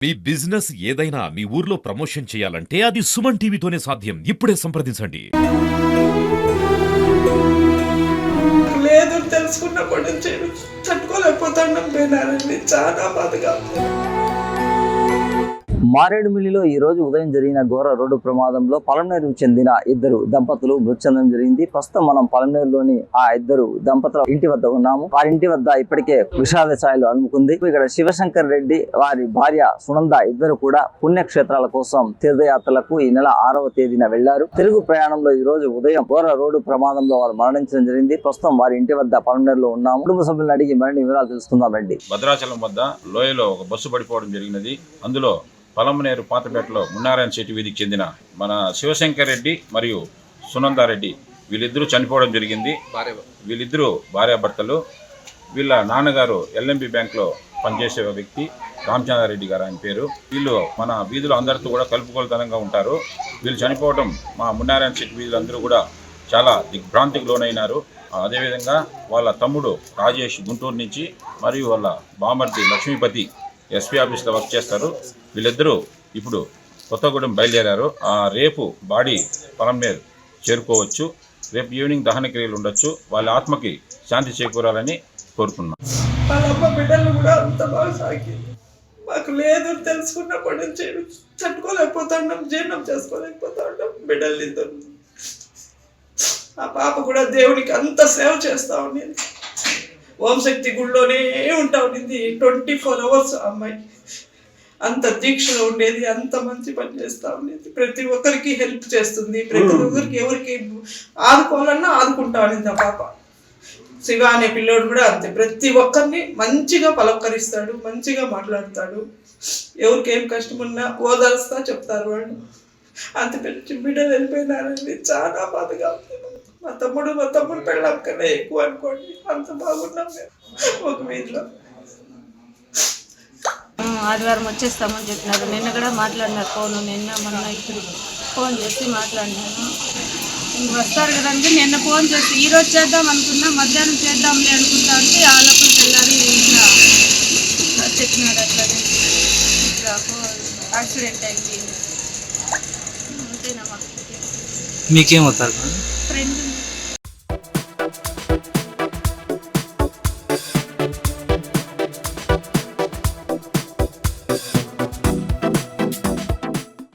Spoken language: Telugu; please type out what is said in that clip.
మీ బిజినెస్ ఏదైనా మీ ఊర్లో ప్రమోషన్ చేయాలంటే అది సుమన్ టీవీతోనే సాధ్యం. ఇప్పుడే సంప్రదించండి. లేదు తెలుసుకున్నప్పటి నుంచి తట్టుకోలేకపోతున్నాం పోయినారండి. చాలా బాధగా మారేడుమిల్లిలో ఈ రోజు ఉదయం జరిగిన ఘోర రోడ్డు ప్రమాదంలో పలమనేరుకు చెందిన ఇద్దరు దంపతులు మృతి చెందడం జరిగింది. ప్రస్తుతం మనం పలమనేరులోని ఆ ఇద్దరు దంపతుల ఇంటి వద్ద ఉన్నాము. వారి ఇంటి వద్ద ఇప్పటికే విషాద ఛాయలు అలుముకుంది. ఇక్కడ శివశంకర్ రెడ్డి వారి భార్య సునంద ఇద్దరు కూడా పుణ్యక్షేత్రాల కోసం తీర్థయాత్రలకు ఈ నెల 6వ తేదీన వెళ్లారు. తిరుగు ప్రయాణంలో ఈ రోజు ఉదయం ఘోర రోడ్డు ప్రమాదంలో వారు మరణించడం జరిగింది. ప్రస్తుతం వారి ఇంటి వద్ద పలమనేరులో ఉన్నాము. కుటుంబ సభ్యులను అడిగి మరిన్ని వివరాలు తెలుసుకుందాం రండి. భద్రాచలం వద్ద లోయలో ఒక బస్సు పడిపోవడం జరిగినది. అందులో పలమనేరు పాతపేటలో మున్నారాయణ శెట్టి వీధికి చెందిన మన శివశంకర్ రెడ్డి మరియు సునందారెడ్డి వీళ్ళిద్దరూ చనిపోవడం జరిగింది. వీళ్ళిద్దరూ భార్యాభర్తలు. వీళ్ళ నాన్నగారు ఎల్ఎంబి బ్యాంక్లో పనిచేసే వ్యక్తి రామచంద్రారెడ్డి గారు ఆయన పేరు. వీళ్ళు మన వీధులు అందరితో కూడా కలుపుకొలతనంగా ఉంటారు. వీళ్ళు చనిపోవడం మా మున్నారాయణ శెట్టి వీధులు అందరూ కూడా చాలా దిగ్భ్రాంతికి లోనైనారు. అదేవిధంగా వాళ్ళ తమ్ముడు రాజేష్ గుంటూరు నుంచి మరియు వాళ్ళ బామర్ది లక్ష్మీపతి ఎస్పీ ఆఫీస్లో వర్క్ చేస్తారు. వీళ్ళిద్దరూ ఇప్పుడు కొత్తగూడెం బయలుదేరారు. రేపు బాడీ పలమనేరు చేరుకోవచ్చు. రేపు ఈవినింగ్ దహన క్రియలు ఉండొచ్చు. వాళ్ళ ఆత్మకి శాంతి చేకూరాలని కోరుకున్నాం. వాళ్ళమ్మ బిడ్డలు కూడా అంత బాగా సాగింది. మాకు లేదు తెలుసుకున్నప్పటి నుంచి తట్టుకోలేకపోతున్నాం, జీర్ణం చేసుకోలేకపోతున్నాం. బిడ్డలు ఇద్దరు. ఆ పాప కూడా దేవునికి అంత సేవ చేస్తూ ఉండేది. ఓంశక్తి గుళ్ళోనే ఉంటా ఉండింది 24 hours. అమ్మాయి అంత దీక్షలో ఉండేది, అంత మంచి పని చేస్తూ ఉండేది. ప్రతి ఒక్కరికి హెల్ప్ చేస్తుంది, ప్రతి ఒక్కరికి ఎవరికి ఆదుకోవాలన్నా ఆదుకుంటా ఉండింది ఆ పాప. శివ అనే పిల్లోడు కూడా అంతే, ప్రతి ఒక్కరిని మంచిగా పలకరిస్తాడు, మంచిగా మాట్లాడతాడు. ఎవరికి ఏం కష్టం ఉన్నా ఓదారుస్తా చెప్తారు వాళ్ళు. అంత పెద్ద బిడ్డలు వెళ్ళిపోయినారండి. చాలా బాధగా ఉంది. మా తమ్ముడు పెళ్ళాం కన్నా ఎక్కువ అనుకోండి. అంత బాగున్నాం మేము ఒక వీధిలో. ఆదివారం వచ్చేస్తామని చెప్పినారు. నిన్న కూడా మాట్లాడినారు ఫోను. నిన్న మొన్న ఇప్పుడు ఫోన్ చేసి మాట్లాడినాను. ఇంక వస్తారు కదండి. నిన్న ఫోన్ చేసి ఈరోజు చేద్దాం అనుకున్నా, మధ్యాహ్నం చేద్దాంలే అనుకుంటా ఉంటే ఆ లోపల తెల్లారి ఇట్లా చెప్పినాడు. అట్లానే ఇట్లా యాక్సిడెంట్ అయింది. అంతేనా? మాకు మీకేమవుతారు ఫ్రెండ్